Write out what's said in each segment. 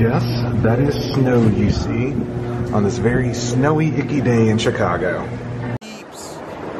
Yes, that is snow you see on this very snowy, icky day in Chicago.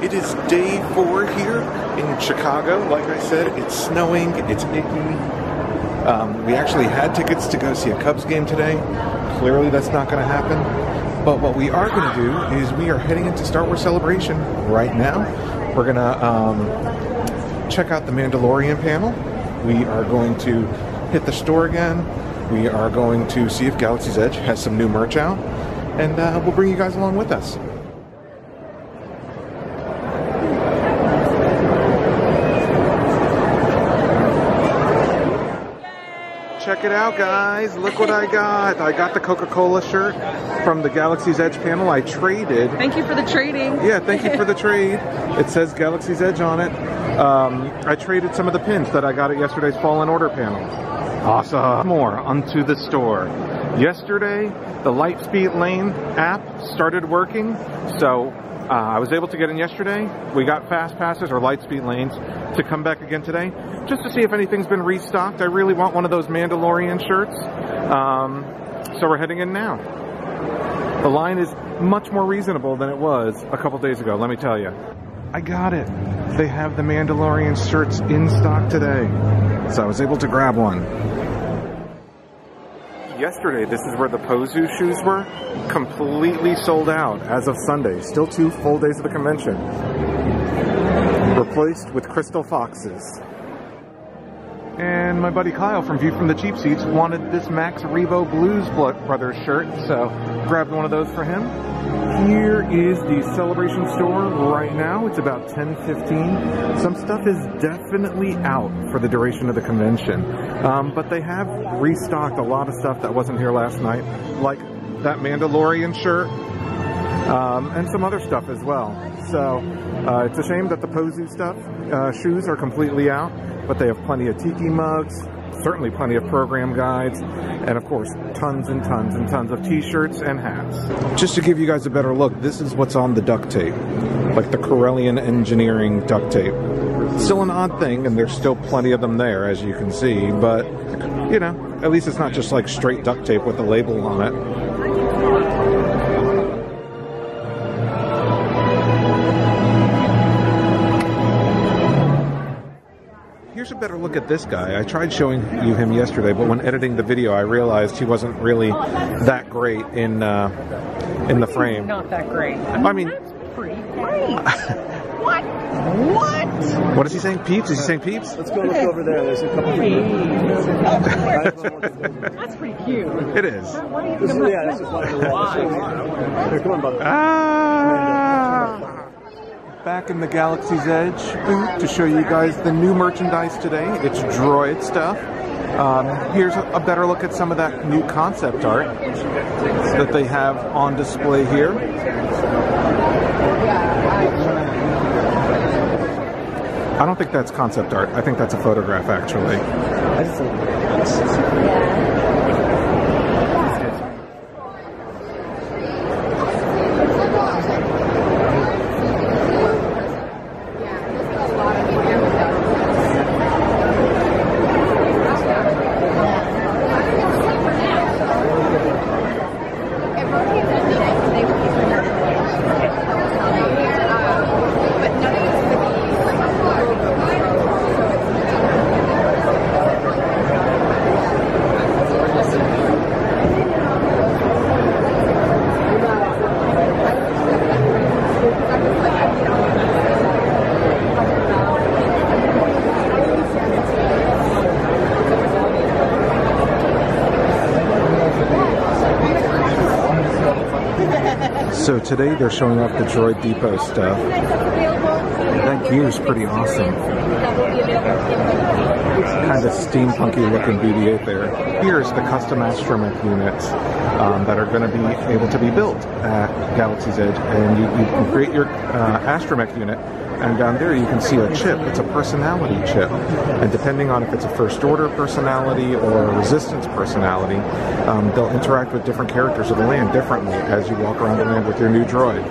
It is day 4 here in Chicago. Like I said, it's snowing, it's icky. We actually had tickets to go see a Cubs game today. Clearly that's not going to happen. But what we are going to do is we are heading into Star Wars Celebration right now. We're going to check out the Mandalorian panel. We are going to hit the store again. We are going to see if Galaxy's Edge has some new merch out. And we'll bring you guys along with us. Check it out, guys. Look what I got. I got the Coca-Cola shirt from the Galaxy's Edge panel. I traded. Thank you for the trading. Yeah, thank you for the trade. It says Galaxy's Edge on it. I traded some of the pins that I got at yesterday's Fallen Order panel. Awesome. More onto the store. Yesterday, the Lightspeed Lane app started working, so I was able to get in yesterday. We got fast passes or Lightspeed lanes to come back again today, just to see if anything's been restocked. I really want one of those Mandalorian shirts, so we're heading in now. The line is much more reasonable than it was a couple days ago, let me tell you. I got it. They have the Mandalorian shirts in stock today, so I was able to grab one. Yesterday, this is where the Pozu shoes were, completely sold out as of Sunday. Still 2 full days of the convention. Replaced with Crystal Foxes. And my buddy Kyle from View from the Cheap Seats wanted this Max Rebo Blues Brothers shirt, so grabbed one of those for him. Here is the Celebration store right now. It's about 10:15. Some stuff is definitely out for the duration of the convention, but they have restocked a lot of stuff that wasn't here last night, like that Mandalorian shirt, and some other stuff as well. So it's a shame that the Pozu stuff, shoes are completely out, but they have plenty of tiki mugs, certainly plenty of program guides, and of course tons and tons and tons of t-shirts and hats. Just to give you guys a better look, this is what's on the duct tape, like the Corellian engineering duct tape. Still an odd thing, and there's still plenty of them there, as you can see, but you know, at least it's not just like straight duct tape with a label on it. Here's a better look at this guy. I tried showing you him yesterday, but when editing the video, I realized he wasn't really that great in the frame. Not that great. I mean, that's pretty great. What? What? What is he saying? Peeps? Is he saying peeps? Let's go look over there. There's a couple of That's pretty cute. It is. Yeah, this is one of the Here, come on, brother. Back in the Galaxy's Edge booth to show you guys the new merchandise today. It's droid stuff. Here's a better look at some of that new concept art that they have on display here. I don't think that's concept art. I think that's a photograph, actually. So today they're showing off the Droid Depot stuff. That gear's pretty awesome. Kind of steampunky looking BB-8 there. Here's the custom astromech units that are going to be able to be built at Galaxy's Edge. And you can create your astromech unit, and down there you can see a chip. It's a personality chip. And depending on if it's a First Order personality or a Resistance personality, they'll interact with different characters of the land differently as you walk around the land with your new droid.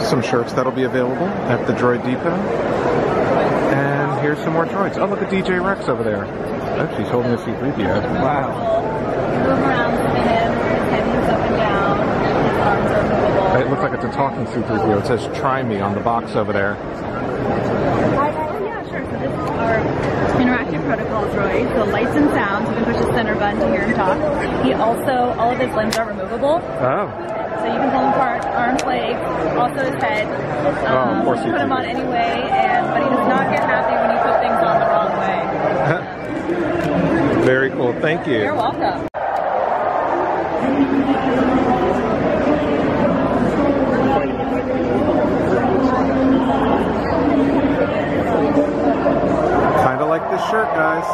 Some shirts that'll be available at the Droid Depot. And here's some more droids. Oh, look at DJ Rex over there. Oh, she's holding a C-3PO. Wow. Move around with him, his head moves up and down, his arms are movable. It looks like it's a talking C-3PO. It says "Try me" on the box over there. Yeah, sure. So this is our interactive protocol droid. So lights and sounds. You can push the center button to hear him talk. He also, all of his limbs are removable. Oh. So you can pull him apart, arms, legs, also his head. Poor You can put him C-3PO. on any way, but he does not get happy when you put things on the wrong way. Very cool. Thank you. You're welcome. Kind of like this shirt, guys.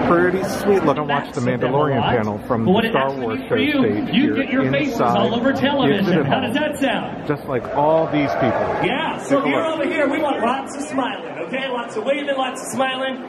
Pretty sweet looking. Watch the Mandalorian panel from the Star Wars show stage You here get your faces inside all over television. Exhibit How Hall. does that sound? Just like all these people. Yeah, so Take a here look. over here, we want lots of smiling, okay? Lots of waving, lots of smiling.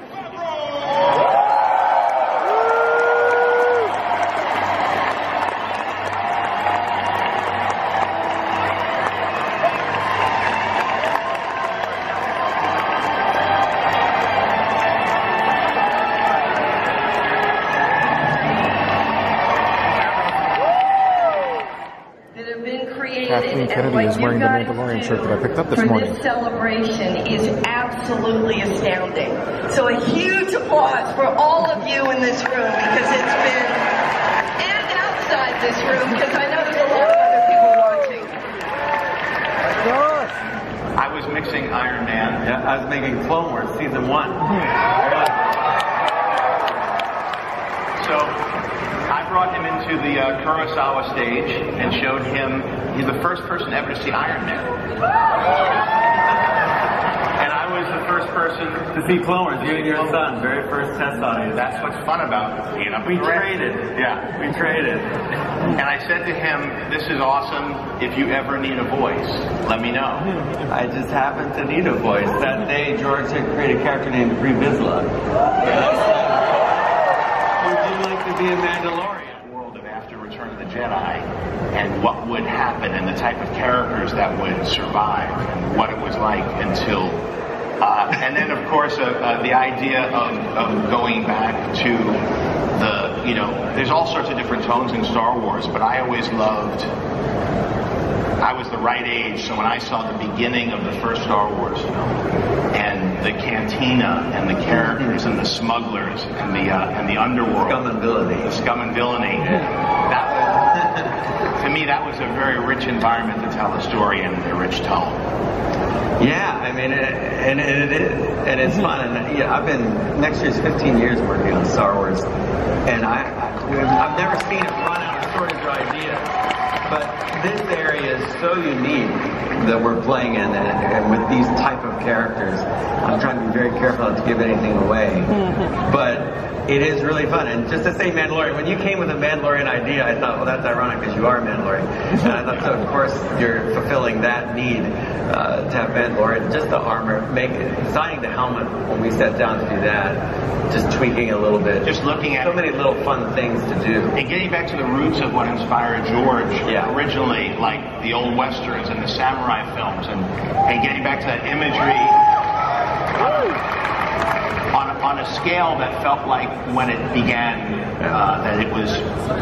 Kathleen Kennedy is wearing the Mandalorian shirt that I picked up this morning. This celebration is absolutely astounding. So a huge applause for all of you in this room because it's been, and outside this room because I know there's a lot of other people watching. I was mixing Iron Man. Yeah, I was making Clone Wars season 1. So I brought him into the Kurosawa stage and showed him, he's the first person ever to see Iron Man. And I was the first person To see Clone Wars, you and your son, very first test audience. That's what's fun about being up. We traded. Yeah. We traded. And I said to him, this is awesome. If you ever need a voice, let me know. I just happened to need a voice. That day, George had created a character named Brie Vizsla. Would you like to be a Mandalorian? World of after Return of the Jedi and what would happen and the type of characters that would survive and what it was like until and then of course the idea of going back to the, you know, there's all sorts of different tones in Star Wars, but I always loved, I was the right age, so when I saw the beginning of the first Star Wars film and the cantina and the characters and the smugglers and the underworld, Scum and villainy. the scum and villainy, that was, to me, that was a very rich environment to tell a story in a rich tone. Yeah, I mean, and it is, and it's fun. And yeah, I've been, next year's 15 years working on Star Wars, and I've never seen it run out of shortage of ideas. But this area is so unique that we're playing in, and with these type of characters, I'm trying to be very careful not to give anything away. But it is really fun. And just to say Mandalorian, when you came with a Mandalorian idea, I thought, well, that's ironic because you are Mandalorian. And I thought, so of course you're fulfilling that need to have Mandalorian. Just the armor, designing the helmet when we sat down to do that, just tweaking a little bit. Just looking at so many little fun things to do. And getting back to the roots of what inspired George, originally, like the old westerns and the samurai films, and getting back to that imagery on a scale that felt like when it began, that it was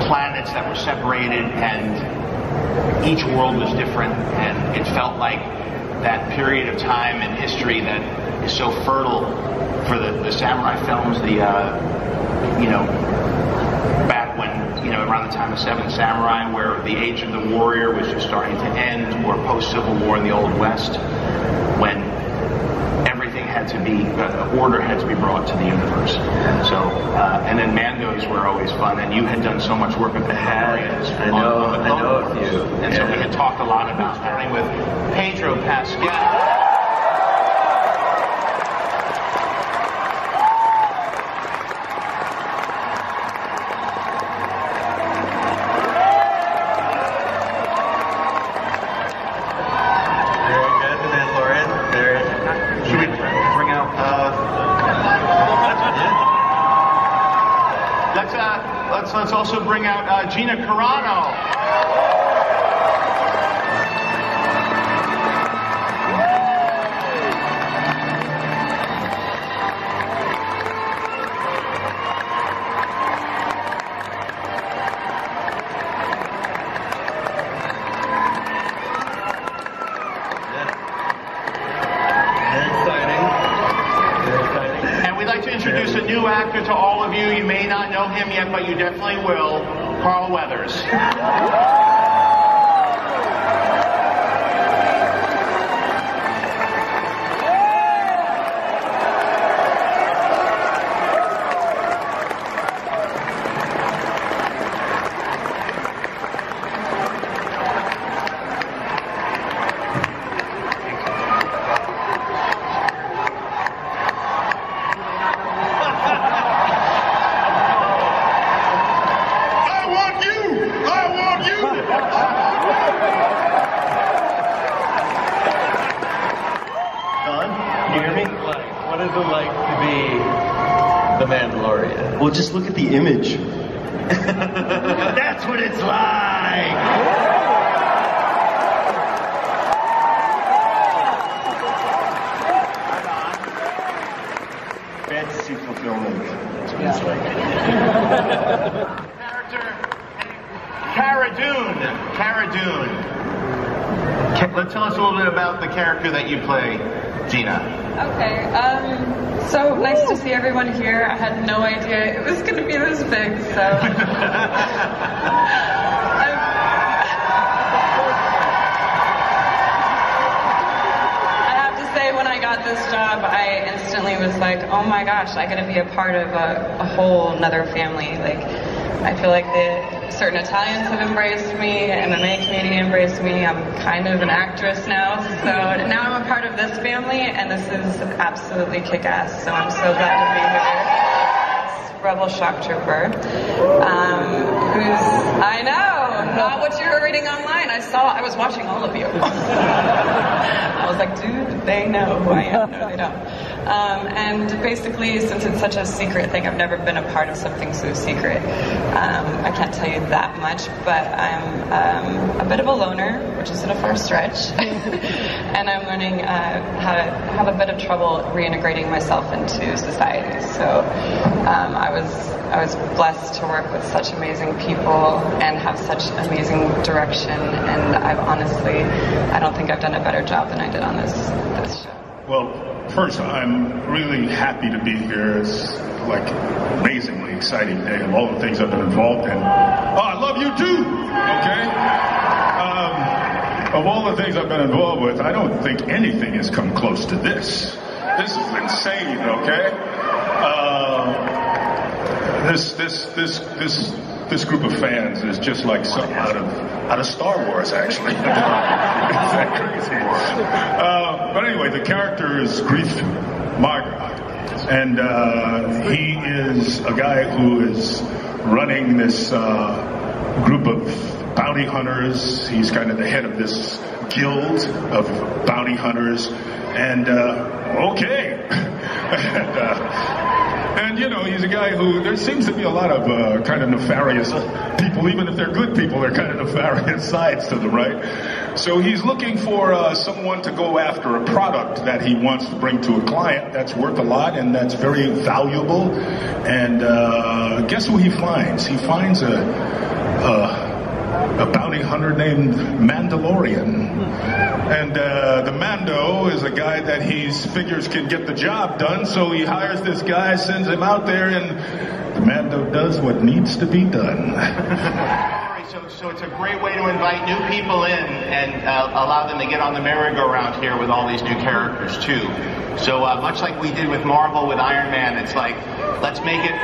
planets that were separated and each world was different, and it felt like that period of time in history that is so fertile for the samurai films, back when, around the time of Seven Samurai, where the age of the warrior was just starting to end, or post-Civil War in the Old West, when everything had to be, order had to be brought to the universe. So, and then Mandos were always fun, and you had done so much work with the Mandalorians. I know a few. And so we had talked a lot about starting with Pedro Pascal. Let's also bring out Gina Carano. know him yet, but you definitely will. Carl Weathers. What is it like to be the Mandalorian? Well, just look at the image. That's what it's like! Fantasy fulfillment. That's what it's like. Character Cara Dune. Tell us a little bit about the character that you play, Gina. Okay, so nice to see everyone here. I had no idea it was going to be this big, so... I have to say, when I got this job, I instantly was like, oh my gosh, I get to be a part of a whole another family. Like, I feel like certain Italians have embraced me, MMA community embraced me. I'm kind of an actress now, so now I'm a part of this family, and this is absolutely kick-ass, so I'm so glad to be here. This Rebel Shock Trooper, who's, I know, not what you were reading online. I was watching all of you. I was like, dude, they know who I am. No, they don't. And basically, since it's such a secret thing, I've never been a part of something so secret. I can't tell you that much, but I'm a bit of a loner, which isn't a far stretch. And I'm learning how to have a bit of trouble reintegrating myself into society. So I was blessed to work with such amazing people and have such amazing direction. And I don't think I've done a better job than I did on this show. Well, first, I'm really happy to be here. It's like amazingly exciting day of all the things I've been involved in. Oh, I love you too, okay? Of all the things I've been involved with, I don't think anything has come close to this. This is insane, okay? This group of fans is just like something out of Star Wars, actually. Is that crazy? But anyway, the character is Grief Margaret, and he is a guy who is running this group of bounty hunters. He's kind of the head of this guild of bounty hunters, and okay. And, you know, he's a guy who, there seems to be a lot of kind of nefarious people, even if they're good people, they're kind of nefarious sides to them, right? So he's looking for someone to go after a product that he wants to bring to a client that's worth a lot and that's very valuable. And guess who he finds? He finds a bounty hunter named Mandalorian. And the Mando is a guy that he figures can get the job done, so he hires this guy, sends him out there, and the Mando does what needs to be done. So it's a great way to invite new people in and allow them to get on the merry-go-round here with all these new characters too. So much like we did with Marvel with Iron Man, it's like let's make it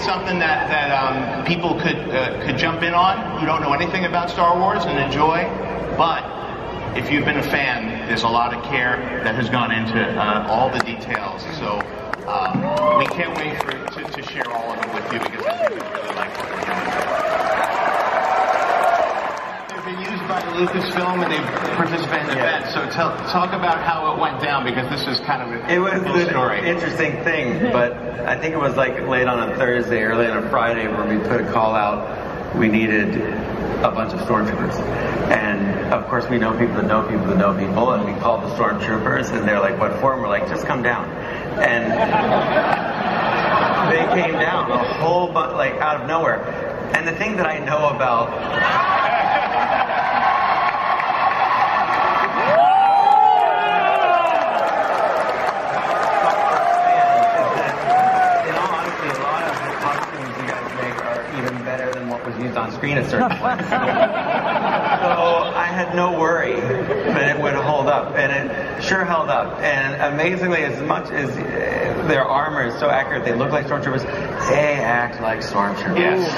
something that people could jump in on who don't know anything about Star Wars and enjoy. But if you've been a fan, there's a lot of care that has gone into all the details. So we can't wait to share all of it with you because I think you'll really like what we're doing. They've been used by Lucasfilm and they've participated in events. So talk about how it went down, because this is kind of a cool story. An interesting thing, but I think it was like late on a Thursday, early on a Friday, where we put a call out. We needed a bunch of stormtroopers, and of course we know people that know people that know people, and we called the stormtroopers, and they're like, "What for?" And we're like, "Just come down," and they came down a whole bunch, like out of nowhere. And the thing that I know about itself was used on screen at certain points. So I had no worry that it would hold up, and it sure held up. And amazingly, as much as their armor is so accurate, they look like stormtroopers, they act like stormtroopers. Yes.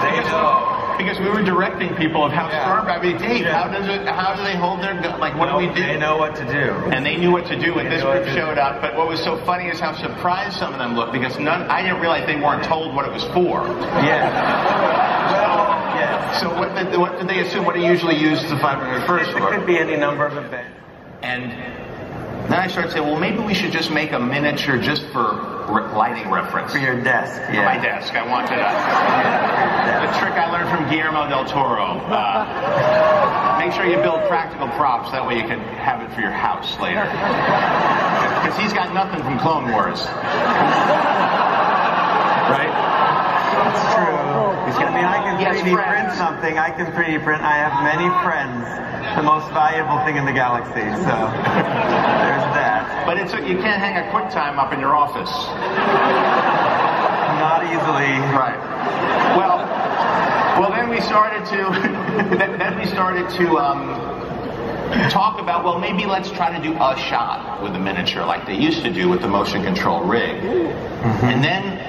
They know. Because we were directing people of how I mean, Dave, how do they hold their gun? Like, what do we do? They know what to do. And they knew what to do when this group showed up. But what was so funny is how surprised some of them looked, because I didn't realize they weren't told what it was for. Yeah. So what did they assume? What do you usually use the 501st for? It could be any number of events. And then I started saying, well, maybe we should just make a miniature just for lighting reference. For your desk, For my desk. I wanted the trick I learned from Guillermo del Toro. Make sure you build practical props, that way you can have it for your house later. Because he's got nothing from Clone Wars. Right? It's true. I mean, I can 3D print something. I can 3D print. I have many friends. The most valuable thing in the galaxy. So there's that. But you can't hang a QuickTime up in your office. Not easily. Right. Well, then we started to talk about, well, maybe let's try to do a shot with the miniature like they used to do with the motion control rig. Mm-hmm. And then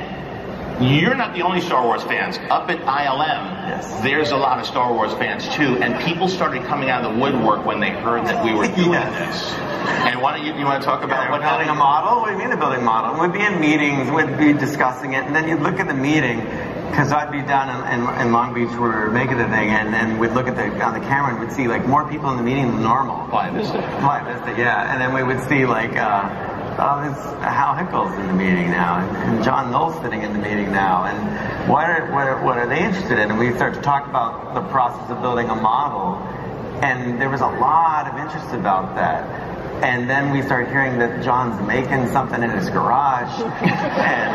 you're not the only Star Wars fans. Up at ILM, there's a lot of Star Wars fans too, and people started coming out of the woodwork when they heard that we were doing this. And why don't you want to talk about what building a model? What do you mean a building model? We'd be in meetings, we'd be discussing it, and then you'd look at the meeting, because I'd be down in Long Beach where we were making the thing, and we'd look at on the camera and we'd see like more people in the meeting than normal. Fly Vista, yeah. And then we would see like, there's Hal Hickles in the meeting now, and John Knoll's sitting in the meeting now, and what are they interested in? And we started to talk about the process of building a model, and there was a lot of interest about that. And then we started hearing that John's making something in his garage, and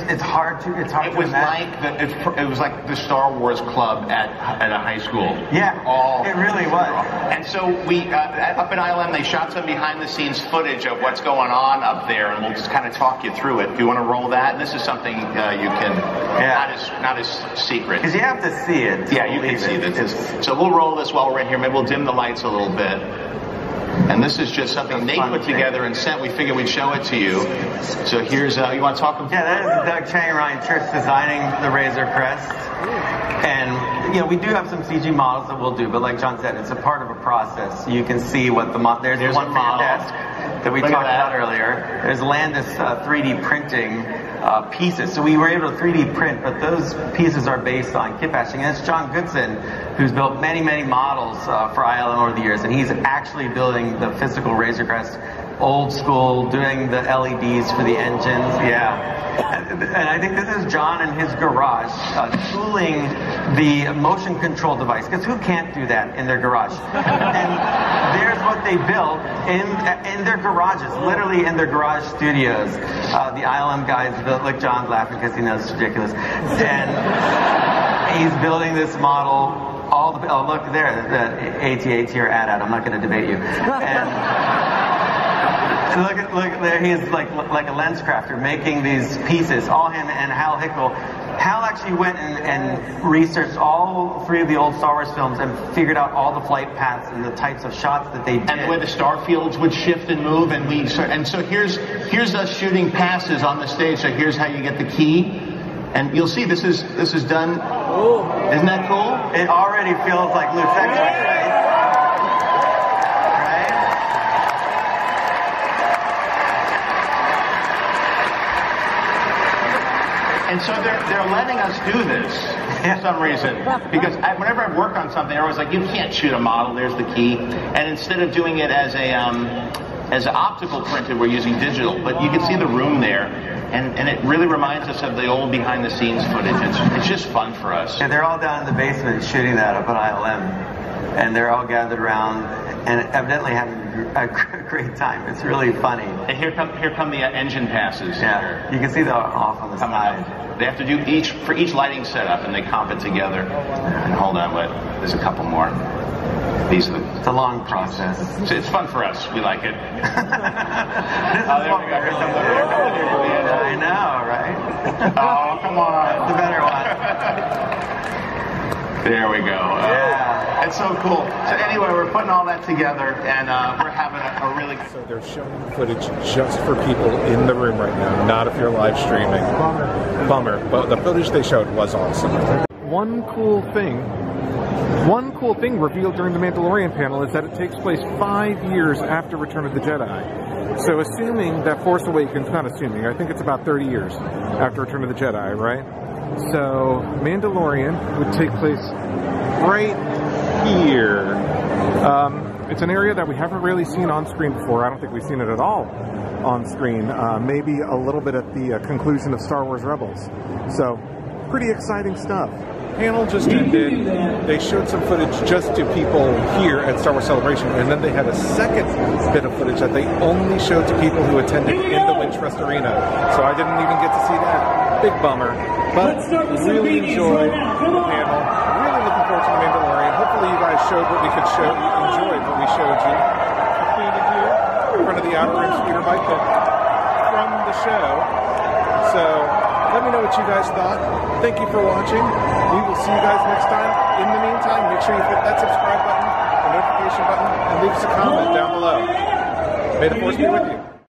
it's hard to imagine. It was like the Star Wars club at a high school. Yeah, it really was. And so we up in ILM, they shot some behind the scenes footage of what's going on up there, and we'll just kind of talk you through it. Do you want to roll that? And this is something you can not as secret, because you have to see it. Yeah, you can see this. So we'll roll this while we're in here. Maybe we'll dim the lights a little bit. And this is just something Nate put together and sent. We figured we'd show it to you. So here's, you want to talk about? Yeah, that is Doug Chang and Ryan Church designing the Razor Crest. And, we do have some CG models that we'll do, but like John said, it's a part of a process. You can see what there's one fan desk that we talked about earlier. There's Landis 3D printing pieces. So we were able to 3D print, but those pieces are based on kit bashing. And it's John Goodson, who's built many, many models for ILM over the years, and he's actually building the physical Razor Crest, old school, doing the LEDs for the engines. And I think this is John in his garage tooling the motion control device, because who can't do that in their garage? And there's what they built in their garages, literally in their garage studios. The ILM guys built, like John's laughing because he knows it's ridiculous, and he's building this model. Look there, the AT-AT or AT-AT, I'm not going to debate you. And look there, he's like a lens crafter making these pieces, all him and Hal Hickle. Hal actually went and researched all three of the old Star Wars films and figured out all the flight paths and the types of shots that they did. And the way the star fields would shift and move, and so here's us shooting passes on the stage. So here's how you get the key. And you'll see this is done. Isn't that cool? It already feels like Luke's X-Wing, right? And so they're letting us do this for some reason. Because whenever I work on something, they're always like, you can't shoot a model, there's the key. And instead of doing it as an optical printed, we're using digital. But you can see the room there. And it really reminds us of the old behind-the-scenes footage. It's just fun for us. Yeah, they're all down in the basement shooting that up at ILM. And they're all gathered around and evidently having a great time. It's really funny. And here come the engine passes. Yeah, you can see them off on the side. They have to do for each lighting setup, and they comp it together. And hold on, there's a couple more. These are it's a long process. So it's fun for us. We like it. I know, right? Oh, come on. The better one. There we go. Yeah. It's so cool. So anyway, we're putting all that together, and we're having a really... So they're showing footage just for people in the room right now, not if you're live streaming. Bummer. But the footage they showed was awesome. One cool thing revealed during the Mandalorian panel is that it takes place 5 years after Return of the Jedi. So assuming that Force Awakens, not assuming, I think it's about 30 years after Return of the Jedi, right? So Mandalorian would take place right here. It's an area that we haven't really seen on screen before. I don't think we've seen it at all on screen. Maybe a little bit at the conclusion of Star Wars Rebels. So pretty exciting stuff. Panel just ended. They showed some footage just to people here at Star Wars Celebration, and then they had a second bit of footage that they only showed to people who attended in the Winchester Arena. So I didn't even get to see that. Big bummer. But really enjoyed the panel. Really looking forward to the Mandalorian. Hopefully you guys showed what we could show. Enjoyed what we showed you. Completed here in front of the Outer Rim speeder bike from the show. So let me know what you guys thought. Thank you for watching. We will see you guys next time. In the meantime, make sure you hit that subscribe button, the notification button, and leave us a comment down below. May the Force be with you.